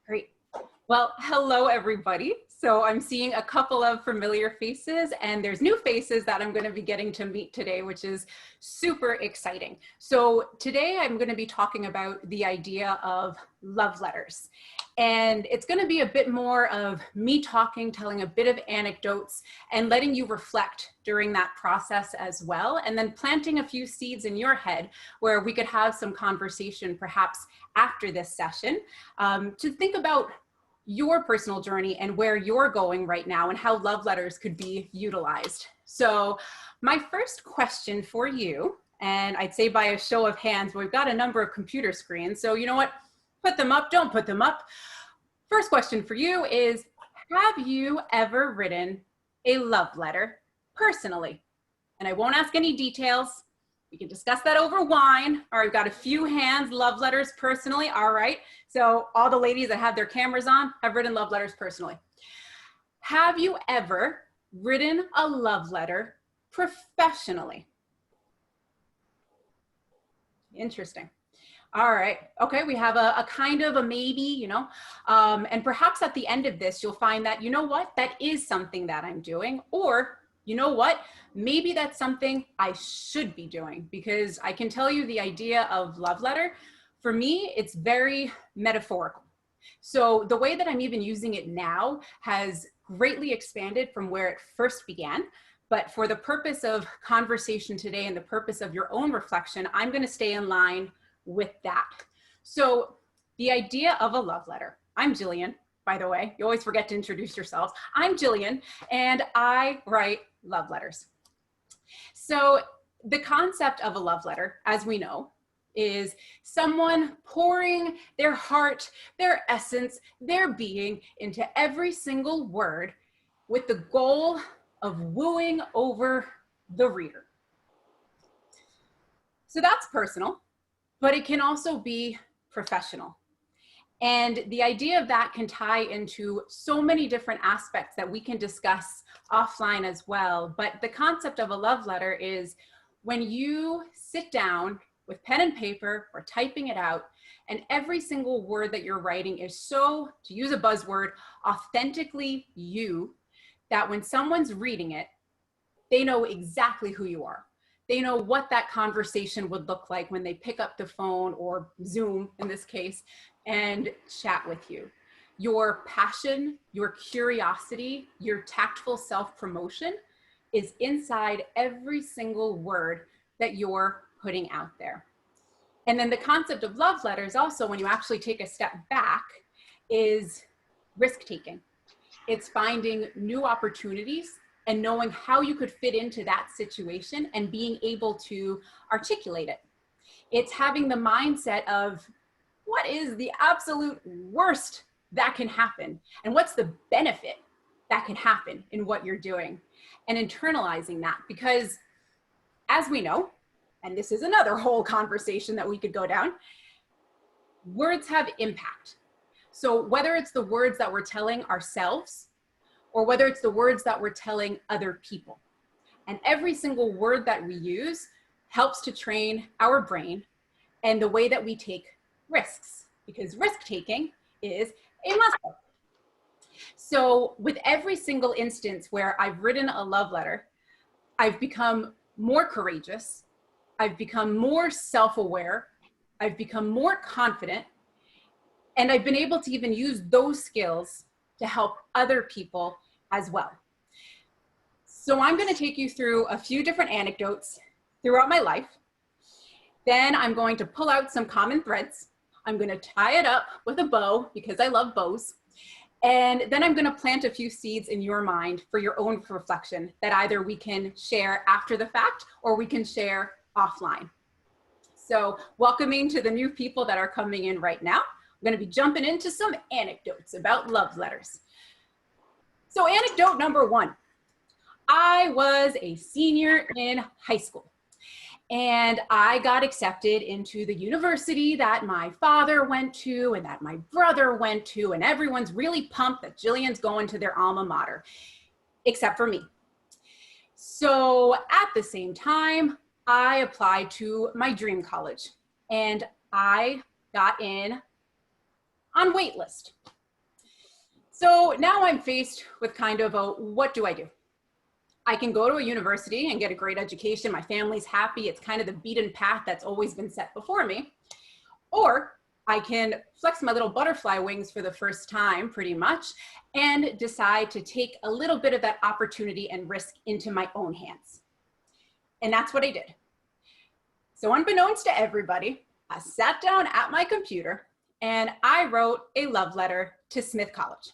Great. Well, hello, everybody. So I'm seeing a couple of familiar faces, and there's new faces that I'm going to be getting to meet today, which is super exciting. So today I'm going to be talking about the idea of love letters. And it's going to be a bit more of me talking, telling a bit of anecdotes, and letting you reflect during that process as well, and then planting a few seeds in your head where we could have some conversation perhaps after this session to think about your personal journey and where you're going right now and how love letters could be utilized. So my first question for you, and I'd say by a show of hands, but we've got a number of computer screens, so you know what, put them up, don't put them up. First question for you is, have you ever written a love letter personally? And I won't ask any details. We can discuss that over wine. All right, we've got a few hands, love letters personally. All right, so all the ladies that have their cameras on have written love letters personally. Have you ever written a love letter professionally? Interesting. All right, okay, we have a kind of a maybe, you know, and perhaps at the end of this, you'll find that, you know what, that is something that I'm doing, or you know what, maybe that's something I should be doing, because I can tell you the idea of love letter, for me, it's very metaphorical. So the way that I'm even using it now has greatly expanded from where it first began. But for the purpose of conversation today and the purpose of your own reflection, I'm going to stay in line with that. So the idea of a love letter. I'm Jillian, by the way. You always forget to introduce yourselves. I'm Jillian, and I write love letters. So the concept of a love letter, as we know, is someone pouring their heart, their essence, their being into every single word with the goal of wooing over the reader. So that's personal, but it can also be professional. And the idea of that can tie into so many different aspects that we can discuss offline as well. But the concept of a love letter is when you sit down with pen and paper or typing it out, and every single word that you're writing is so, to use a buzzword, authentically you, that when someone's reading it, they know exactly who you are. They know what that conversation would look like when they pick up the phone or Zoom in this case and chat with you. Your passion, your curiosity, your tactful self-promotion is inside every single word that you're putting out there. And then the concept of love letters also, when you actually take a step back, is risk-taking. It's finding new opportunities and knowing how you could fit into that situation and being able to articulate it. It's having the mindset of what is the absolute worst that can happen and what's the benefit that can happen in what you're doing, and internalizing that, because as we know, and this is another whole conversation that we could go down, words have impact. So whether it's the words that we're telling ourselves or whether it's the words that we're telling other people. And every single word that we use helps to train our brain and the way that we take risks, because risk-taking is a muscle. So with every single instance where I've written a love letter, I've become more courageous, I've become more self-aware, I've become more confident, and I've been able to even use those skills to help other people as well. So I'm going to take you through a few different anecdotes throughout my life. Then I'm going to pull out some common threads. I'm going to tie it up with a bow because I love bows. And then I'm going to plant a few seeds in your mind for your own reflection that either we can share after the fact or we can share offline. So welcoming to the new people that are coming in right now. I'm going to be jumping into some anecdotes about love letters. So anecdote number one, I was a senior in high school and I got accepted into the university that my father went to and that my brother went to, and everyone's really pumped that Jillian's going to their alma mater, except for me. So at the same time, I applied to my dream college and I got in on wait list. So now I'm faced with kind of a, what do I do? I can go to a university and get a great education. My family's happy. It's kind of the beaten path that's always been set before me. Or I can flex my little butterfly wings for the first time, pretty much, and decide to take a little bit of that opportunity and risk into my own hands. And that's what I did. So unbeknownst to everybody, I sat down at my computer and I wrote a love letter to Smith College.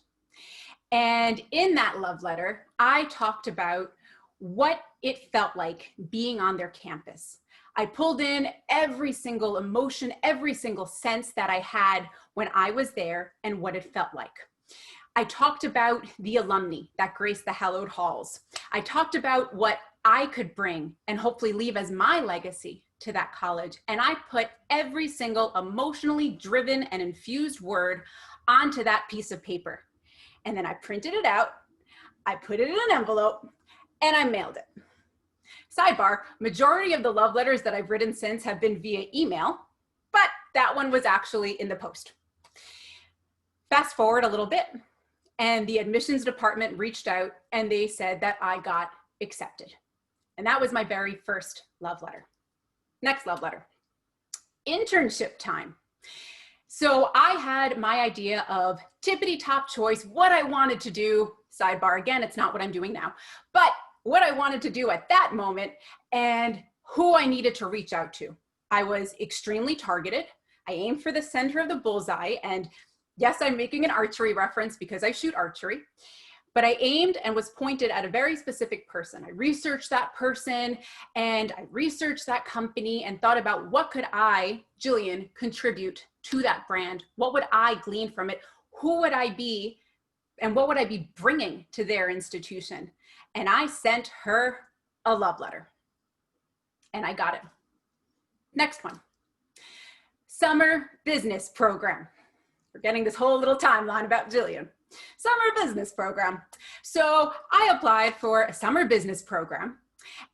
And in that love letter, I talked about what it felt like being on their campus. I pulled in every single emotion, every single sense that I had when I was there and what it felt like. I talked about the alumni that graced the hallowed halls. I talked about what I could bring and hopefully leave as my legacy to that college. And I put every single emotionally driven and infused word onto that piece of paper. And then I printed it out, I put it in an envelope, and I mailed it. Sidebar, majority of the love letters that I've written since have been via email, but that one was actually in the post. Fast forward a little bit, and the admissions department reached out and they said that I got accepted. And that was my very first love letter. Next love letter, internship time. So I had my idea of tippity top choice, what I wanted to do. Sidebar, again, it's not what I'm doing now, but what I wanted to do at that moment and who I needed to reach out to. I was extremely targeted. I aimed for the center of the bullseye. And yes, I'm making an archery reference because I shoot archery, but I aimed and was pointed at a very specific person. I researched that person and I researched that company and thought about what could I, Jillian, contribute to that brand? What would I glean from it? Who would I be? And what would I be bringing to their institution? And I sent her a love letter and I got it. Next one, summer business program. We're getting this whole little timeline about Jillian. Summer business program. So I applied for a summer business program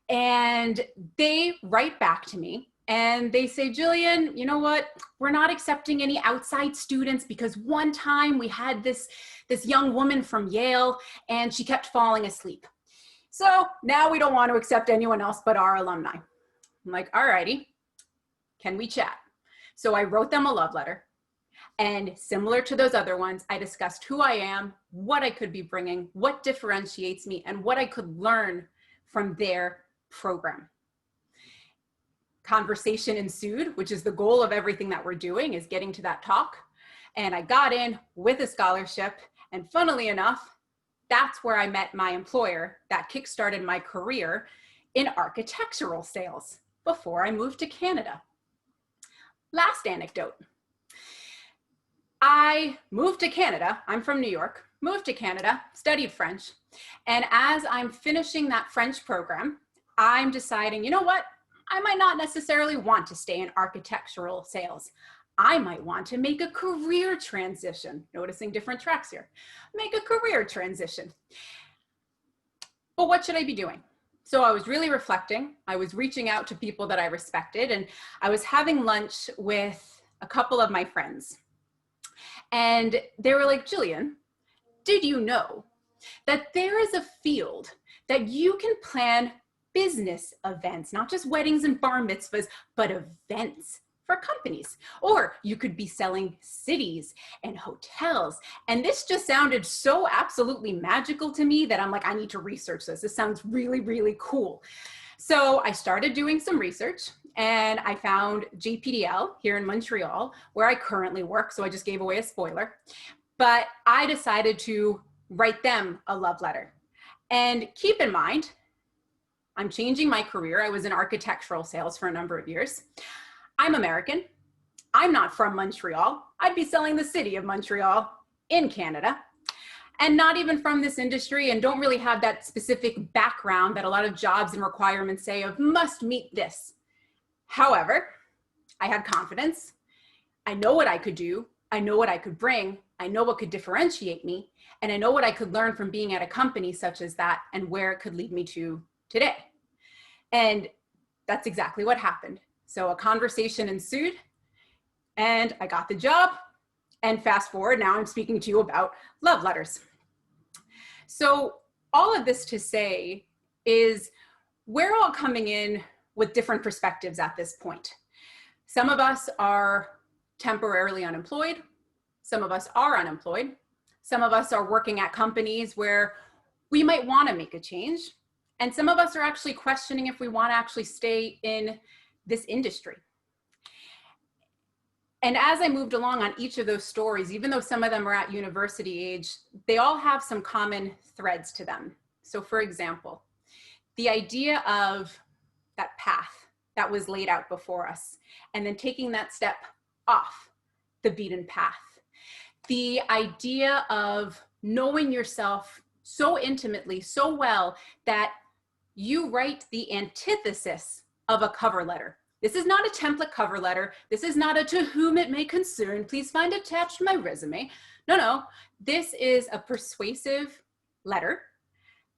and they write back to me and they say, Jillian, you know what? We're not accepting any outside students because one time we had this young woman from Yale and she kept falling asleep. So now we don't want to accept anyone else but our alumni. I'm like, all righty, can we chat? So I wrote them a love letter. And similar to those other ones, I discussed who I am, what I could be bringing, what differentiates me, and what I could learn from their program. Conversation ensued, which is the goal of everything that we're doing, is getting to that talk. And I got in with a scholarship. And funnily enough, that's where I met my employer that kickstarted my career in architectural sales before I moved to Canada. Last anecdote. I moved to Canada. I'm from New York, moved to Canada, studied French. And as I'm finishing that French program, I'm deciding, you know what? I might not necessarily want to stay in architectural sales. I might want to make a career transition. Noticing different tracks here. Make a career transition. But what should I be doing? So I was really reflecting. I was reaching out to people that I respected, and I was having lunch with a couple of my friends. And they were like, Jillian, did you know that there is a field that you can plan business events, not just weddings and bar mitzvahs, but events for companies? Or you could be selling cities and hotels. And this just sounded so absolutely magical to me that I'm like, I need to research this. This sounds really, really cool. So I started doing some research and I found JPDL here in Montreal, where I currently work. So I just gave away a spoiler, but I decided to write them a love letter. And keep in mind, I'm changing my career. I was in architectural sales for a number of years. I'm American. I'm not from Montreal. I'd be selling the city of Montreal in Canada, and not even from this industry, and don't really have that specific background that a lot of jobs and requirements say of must meet this. However, I had confidence. I know what I could do. I know what I could bring. I know what could differentiate me. And I know what I could learn from being at a company such as that and where it could lead me to today. And that's exactly what happened. So a conversation ensued and I got the job And fast forward, now I'm speaking to you about love letters. So all of this to say is we're all coming in with different perspectives at this point. Some of us are temporarily unemployed. Some of us are unemployed. Some of us are working at companies where we might want to make a change. And some of us are actually questioning if we want to actually stay in this industry. And as I moved along on each of those stories, even though some of them are at university age, they all have some common threads to them. So for example, the idea of that path that was laid out before us, and then taking that step off the beaten path. The idea of knowing yourself so intimately, so well, that you write the antithesis of a cover letter. This is not a template cover letter. This is not a to whom it may concern, please find attached my resume. No, this is a persuasive letter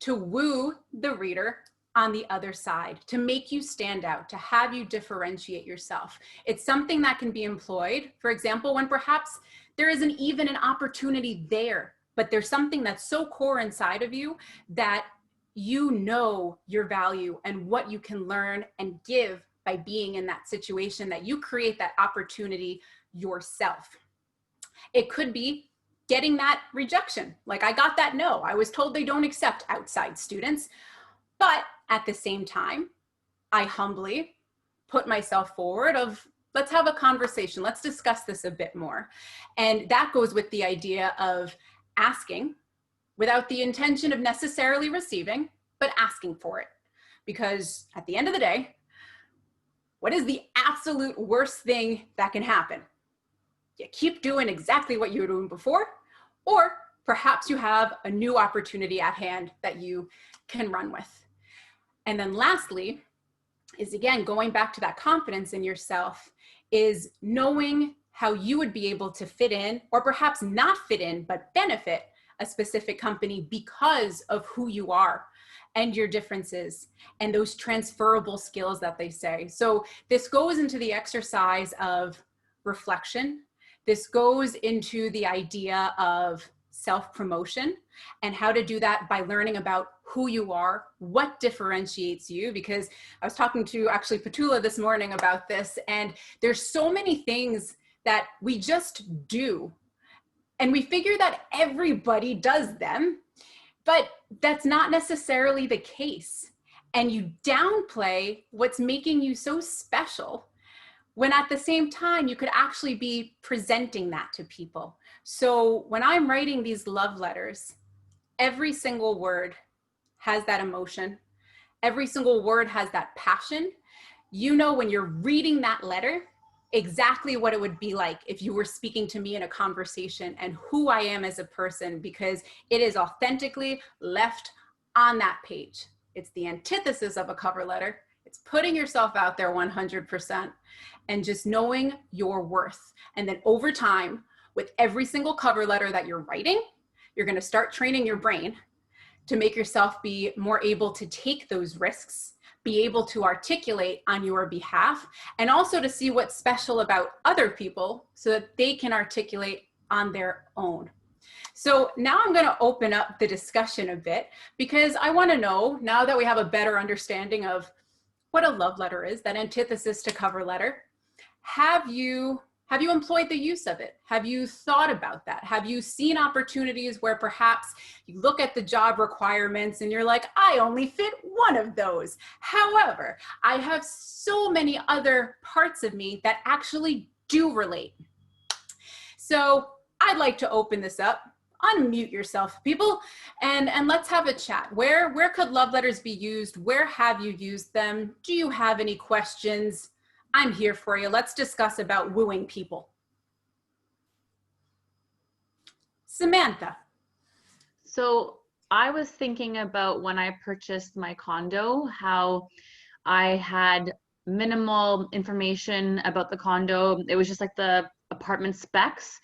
to woo the reader on the other side, to make you stand out, to have you differentiate yourself. It's something that can be employed, for example, when perhaps there isn't even an opportunity there, but there's something that's so core inside of you that you know your value and what you can learn and give by being in that situation, that you create that opportunity yourself. It could be getting that rejection. Like, I got that no. I was told they don't accept outside students. But at the same time, I humbly put myself forward of, let's have a conversation. Let's discuss this a bit more. And that goes with the idea of asking without the intention of necessarily receiving, but asking for it. Because at the end of the day, what is the absolute worst thing that can happen? You keep doing exactly what you were doing before, or perhaps you have a new opportunity at hand that you can run with. And then lastly, is again, going back to that confidence in yourself, is knowing how you would be able to fit in, or perhaps not fit in, but benefit a specific company because of who you are and your differences and those transferable skills that they say. So this goes into the exercise of reflection. This goes into the idea of self-promotion and how to do that by learning about who you are, what differentiates you, because I was talking to actually Petula this morning about this, and there's so many things that we just do and we figure that everybody does them, but that's not necessarily the case. And you downplay what's making you so special, when at the same time, you could actually be presenting that to people. So when I'm writing these love letters, every single word has that emotion. Every single word has that passion. You know, when you're reading that letter, exactly what it would be like if you were speaking to me in a conversation and who I am as a person, because it is authentically left on that page. It's the antithesis of a cover letter. It's putting yourself out there 100% and just knowing your worth. And then over time, with every single cover letter that you're writing, you're going to start training your brain to make yourself be more able to take those risks, be able to articulate on your behalf, and also to see what's special about other people so that they can articulate on their own. So now I'm going to open up the discussion a bit, because I want to know, now that we have a better understanding of what a love letter is, that antithesis to cover letter, have you employed the use of it? Have you thought about that? Have you seen opportunities where perhaps you look at the job requirements and you're like, I only fit one of those. However, I have so many other parts of me that actually do relate. So I'd like to open this up. Unmute yourself, people, and let's have a chat. Where could love letters be used? Where have you used them? Do you have any questions? I'm here for you. Let's discuss about wooing people. Samantha. So I was thinking about when I purchased my condo, how I had minimal information about the condo. It was just like the apartment specs.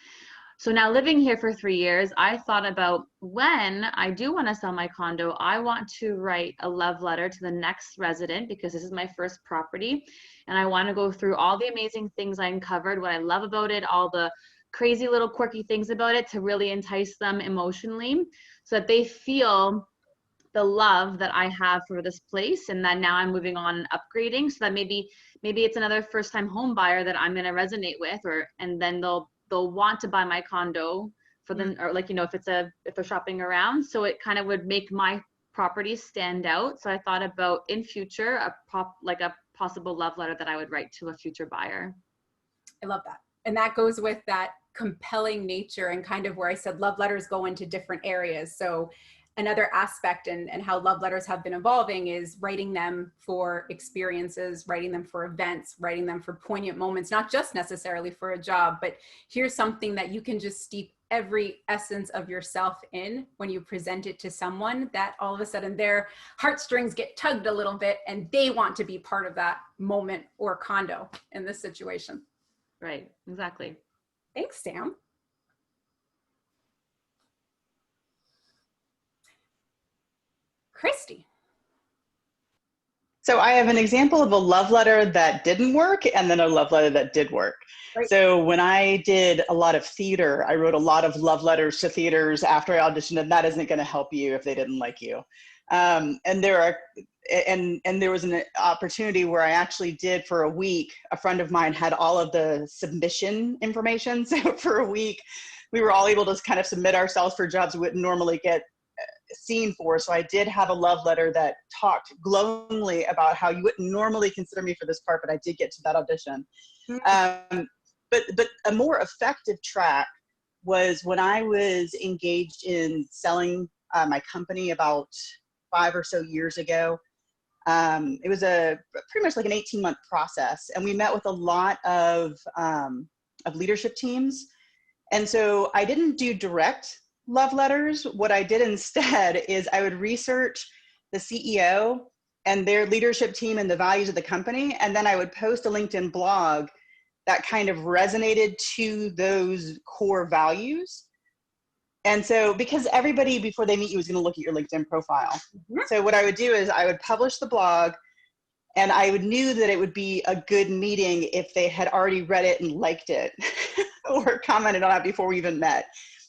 So now living here for 3 years, I thought about, when I do want to sell my condo, I want to write a love letter to the next resident, because this is my first property. And I want to go through all the amazing things I uncovered, what I love about it, all the crazy little quirky things about it to really entice them emotionally, so that they feel the love that I have for this place, and that now I'm moving on and upgrading, so that maybe it's another first time home buyer that I'm going to resonate with, and then they'll want to buy my condo for them, or like, you know, if they're shopping around. So it kind of would make my property stand out. So I thought about, in future, a possible love letter that I would write to a future buyer. I love that. And that goes with that compelling nature, and kind of where I said love letters go into different areas. So another aspect and how love letters have been evolving is writing them for experiences, writing them for events, writing them for poignant moments, not just necessarily for a job, but here's something that you can just steep every essence of yourself in when you present it to someone, that all of a sudden their heartstrings get tugged a little bit and they want to be part of that moment or condo in this situation. Right, exactly. Thanks, Sam. Christy. So I have an example of a love letter that didn't work and then a love letter that did work. Right. So when I did a lot of theater, I wrote a lot of love letters to theaters after I auditioned, and that isn't going to help you if they didn't like you. And there was an opportunity where I actually did, for a week, a friend of mine had all of the submission information. So for a week, we were all able to kind of submit ourselves for jobs we wouldn't normally get seen for. So I did have a love letter that talked glowingly about how you wouldn't normally consider me for this part, but I did get to that audition. But a more effective track was when I was engaged in selling my company about 5 or so years ago. It was pretty much like an 18-month process, and we met with a lot of leadership teams. And so I didn't do direct love letters. What I did instead is I would research the CEO and their leadership team and the values of the company, and then I would post a LinkedIn blog that kind of resonated to those core values. And so, because everybody before they meet you is going to look at your LinkedIn profile. So what I would do is I would publish the blog, and I knew that it would be a good meeting if they had already read it and liked it or commented on it before we even met.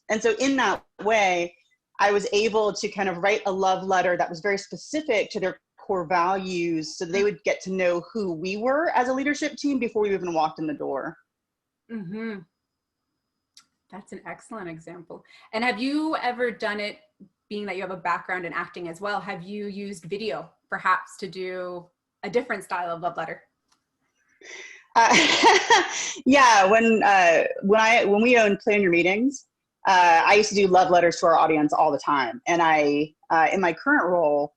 And so in that way, I was able to kind of write a love letter that was very specific to their core values, so they would get to know who we were as a leadership team before we even walked in the door. Mm-hmm. That's an excellent example. And have you ever done it, being that you have a background in acting as well, have you used video perhaps to do a different style of love letter? Yeah, when we owned Plan Your Meetings, I used to do love letters to our audience all the time. And in my current role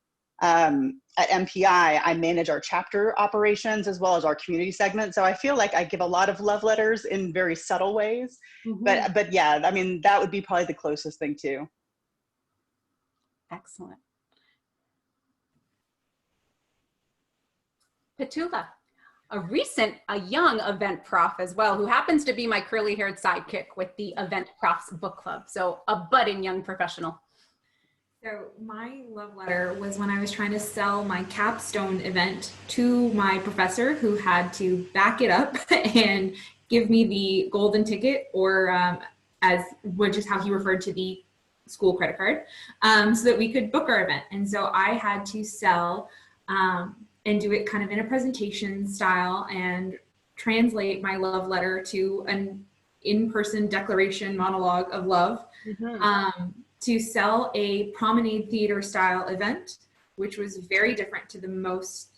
at MPI, I manage our chapter operations as well as our community segment. So I feel like I give a lot of love letters in very subtle ways. Mm-hmm. But yeah, I mean, that would be probably the closest thing too. Excellent. Petula, a young event prof as well, who happens to be my curly-haired sidekick with the Event Profs Book Club. So a budding young professional. So my love letter was when I was trying to sell my capstone event to my professor, who had to back it up and give me the golden ticket, or which is how he referred to the school credit card, so that we could book our event. And so I had to sell and do it kind of in a presentation style and translate my love letter to an in-person declaration monologue of love. Mm-hmm. To sell a promenade theater style event, which was very different to most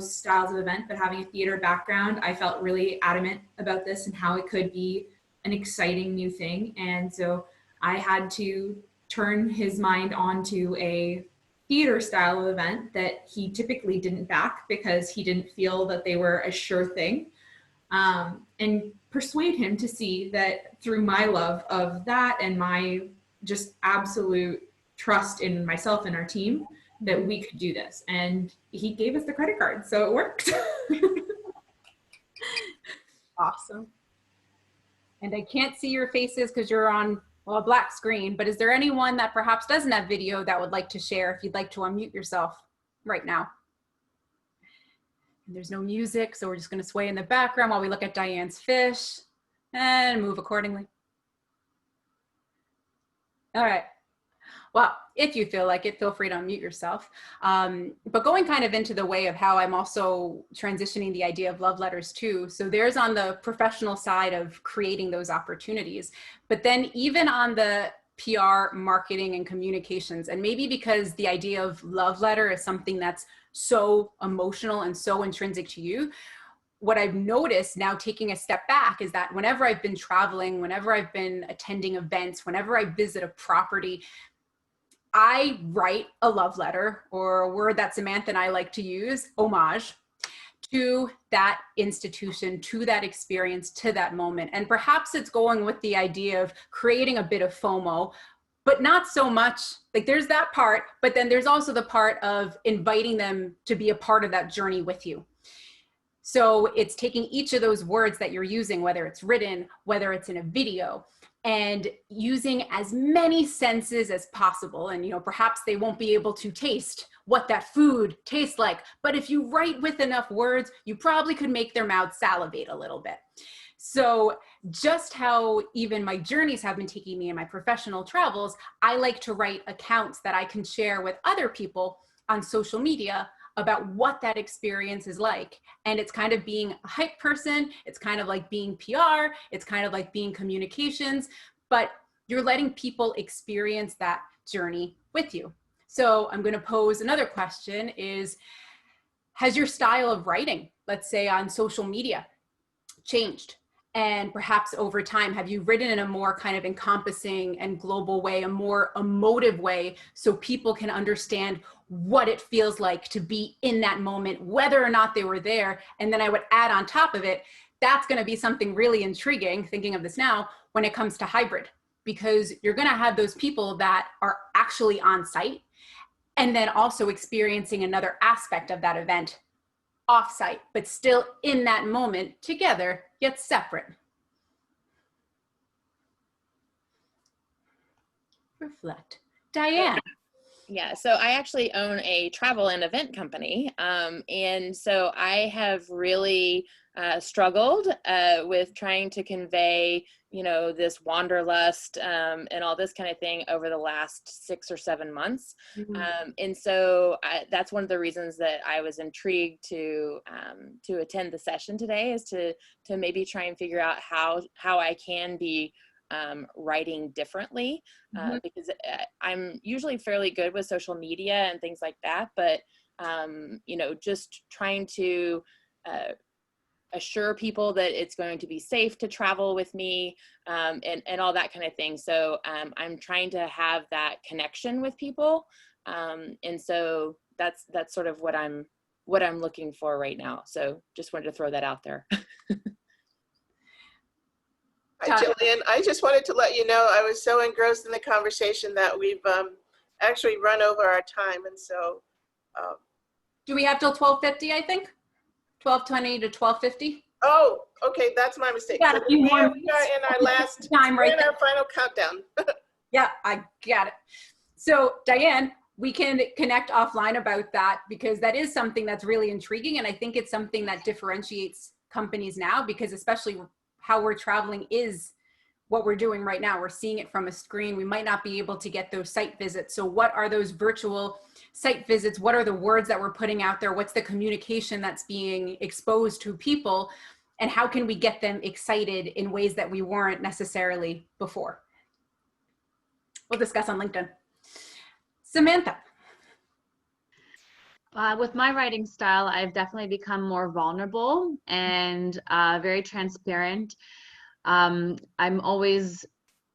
styles of event, but having a theater background, I felt really adamant about this and how it could be an exciting new thing. And so I had to turn his mind onto a theater style event that he typically didn't back because he didn't feel that they were a sure thing, and persuade him to see that through my love of that and my just absolute trust in myself and our team, that we could do this. And he gave us the credit card, so it worked. Awesome. And I can't see your faces because you're on a black screen, but is there anyone that perhaps doesn't have video that would like to share, if you'd like to unmute yourself right now? And there's no music, so we're just going to sway in the background while we look at Diane's fish and move accordingly. All right. Well, if you feel like it, feel free to unmute yourself. But going kind of into the way of how I'm also transitioning the idea of love letters too. So there's on the professional side of creating those opportunities, but then even on the PR, marketing, and communications, and maybe because the idea of love letter is something that's so emotional and so intrinsic to you, what I've noticed now taking a step back is that whenever I've been traveling, whenever I've been attending events, whenever I visit a property, I write a love letter, or a word that Samantha and I like to use, homage, to that institution, to that experience, to that moment. And perhaps it's going with the idea of creating a bit of FOMO, but not so much. Like there's that part, but then there's also the part of inviting them to be a part of that journey with you. So it's taking each of those words that you're using, whether it's written, whether it's in a video, and using as many senses as possible. And, you know, perhaps they won't be able to taste what that food tastes like, but if you write with enough words, you probably could make their mouths salivate a little bit. So just how even my journeys have been taking me in my professional travels, I like to write accounts that I can share with other people on social media about what that experience is like. And it's kind of being a hype person, it's kind of like being PR, it's kind of like being communications, but you're letting people experience that journey with you. So I'm gonna pose another question is, has your style of writing, let's say on social media, changed? And perhaps over time, have you written in a more kind of encompassing and global way, a more emotive way, so people can understand what it feels like to be in that moment, whether or not they were there? And then I would add on top of it, that's going to be something really intriguing, thinking of this now, when it comes to hybrid, because you're going to have those people that are actually on site and then also experiencing another aspect of that event off-site, but still in that moment together, yet separate. Reflect. Diane. Yeah, so I actually own a travel and event company. And so I have really struggled with trying to convey, you know, this wanderlust and all this kind of thing over the last 6 or 7 months. Mm-hmm. And so that's one of the reasons that I was intrigued to attend the session today, is to maybe try and figure out how I can be writing differently, because I'm usually fairly good with social media and things like that, but you know, just trying to assure people that it's going to be safe to travel with me, and all that kind of thing. So I'm trying to have that connection with people, and so that's sort of what I'm looking for right now. So just wanted to throw that out there. Hi, Jillian. I just wanted to let you know I was so engrossed in the conversation that we've actually run over our time. And so. Do we have till 12:50, I think? 12:20 to 12:50? Oh, okay. That's my mistake. Got a few more we are minutes. in our last Time right we're in our final countdown. Yeah, I got it. So Diane, we can connect offline about that, because that is something that's really intriguing. And I think it's something that differentiates companies now, because especially how we're traveling is what we're doing right now. We're seeing it from a screen. We might not be able to get those site visits. So what are those virtual site visits? What are the words that we're putting out there? What's the communication that's being exposed to people? And how can we get them excited in ways that we weren't necessarily before? We'll discuss on LinkedIn. Samantha. With my writing style, I've definitely become more vulnerable and very transparent. I'm always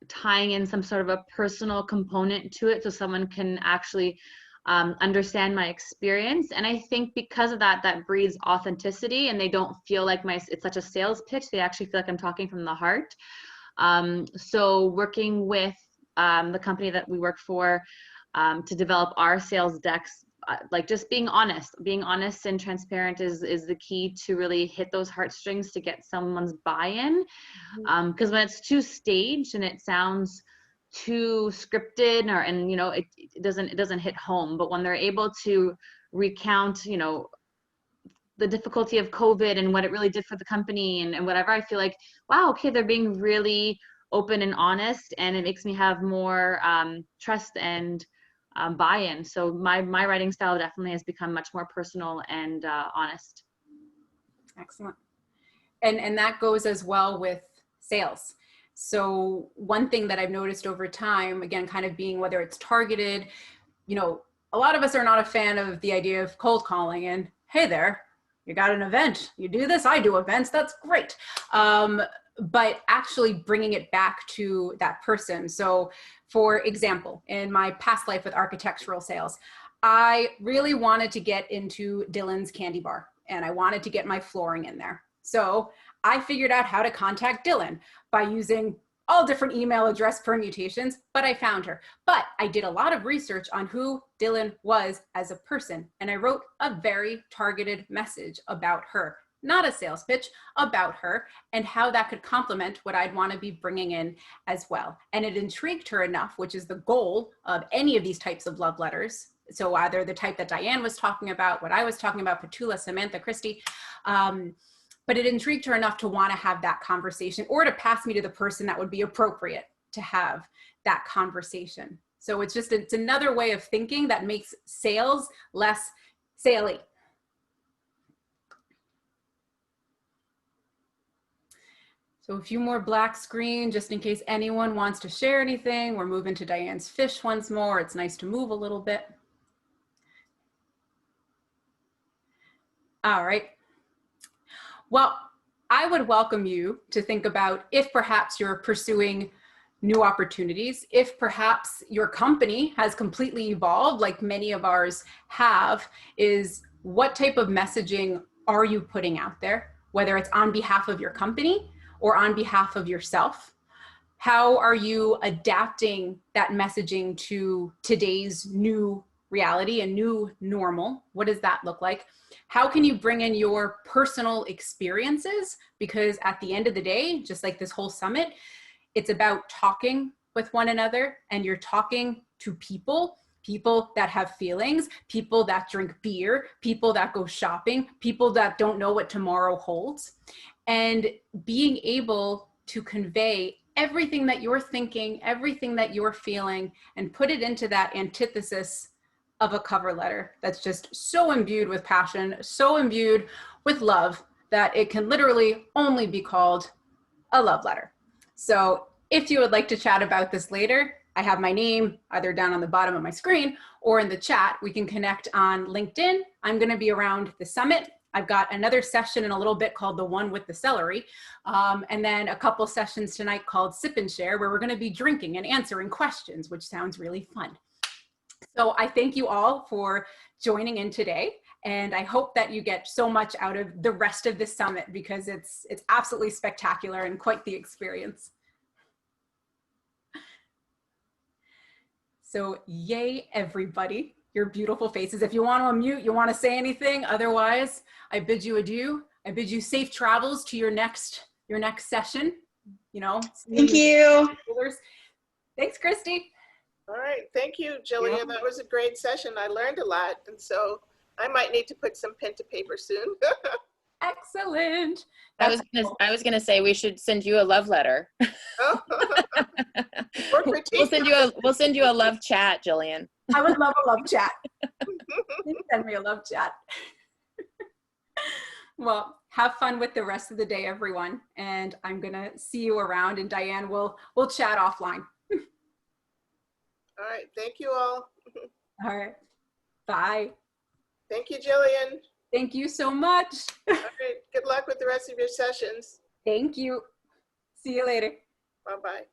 tying in some sort of a personal component to it so someone can actually understand my experience. And I think because of that, that breeds authenticity, and they don't feel like it's such a sales pitch. They actually feel like I'm talking from the heart. So working with the company that we work for to develop our sales decks, like just being honest and transparent is the key to really hit those heartstrings to get someone's buy-in. Because when it's too staged and it sounds too scripted, and you know, it doesn't hit home. But when they're able to recount, you know, the difficulty of COVID and what it really did for the company and whatever, I feel like, wow, okay, they're being really open and honest, and it makes me have more trust and buy-in. So my writing style definitely has become much more personal and honest. Excellent. And that goes as well with sales. So one thing that I've noticed over time, again, kind of being whether it's targeted, you know, a lot of us are not a fan of the idea of cold calling and, hey there, you got an event, you do this, I do events, that's great. But actually bringing it back to that person. So for example, in my past life with architectural sales, I really wanted to get into Dylan's candy bar and I wanted to get my flooring in there. So I figured out how to contact Dylan by using all different email address permutations, but I found her. But I did a lot of research on who Dylan was as a person, and I wrote a very targeted message about her, not a sales pitch, about her and how that could complement what I'd want to be bringing in as well. And it intrigued her enough, which is the goal of any of these types of love letters. So either the type that Diane was talking about, what I was talking about, Petula, Samantha, Christy, but it intrigued her enough to want to have that conversation or to pass me to the person that would be appropriate to have that conversation. So it's another way of thinking that makes sales less saley. So a few more black screen, just in case anyone wants to share anything. We're moving to Diane's fish once more. It's nice to move a little bit. All right. Well, I would welcome you to think about if perhaps you're pursuing new opportunities, if perhaps your company has completely evolved like many of ours have, is what type of messaging are you putting out there, whether it's on behalf of your company or on behalf of yourself? How are you adapting that messaging to today's new reality, a new normal? What does that look like? How can you bring in your personal experiences? Because at the end of the day, just like this whole summit, it's about talking with one another, and you're talking to people that have feelings, people that drink beer, people that go shopping, people that don't know what tomorrow holds. And being able to convey everything that you're thinking, everything that you're feeling, and put it into that antithesis of a cover letter that's just so imbued with passion, so imbued with love that it can literally only be called a love letter. So if you would like to chat about this later, I have my name either down on the bottom of my screen or in the chat. We can connect on LinkedIn. I'm going to be around the summit. I've got another session in a little bit called the one with the celery. And then a couple sessions tonight called Sip and Share, where we're going to be drinking and answering questions, which sounds really fun. So I thank you all for joining in today. And I hope that you get so much out of the rest of this summit, because it's absolutely spectacular and quite the experience. So yay, everybody, your beautiful faces. If you want to unmute, you want to say anything, otherwise I bid you adieu. I bid you safe travels to your next session, you know. Thank you. Thanks, Christy. All right, thank you, Jillian. Yeah. That was a great session. I learned a lot, and so I might need to put some pen to paper soon. Excellent. I was gonna say we should send you a love letter. Oh. We'll send you a love chat, Jillian. I would love a love chat. Send me a love chat. Well, have fun with the rest of the day, everyone. And I'm gonna see you around, and Diane, we'll chat offline. All right, thank you all. All right, bye. Thank you, Jillian. Thank you so much. All right, good luck with the rest of your sessions. Thank you. See you later. Bye-bye.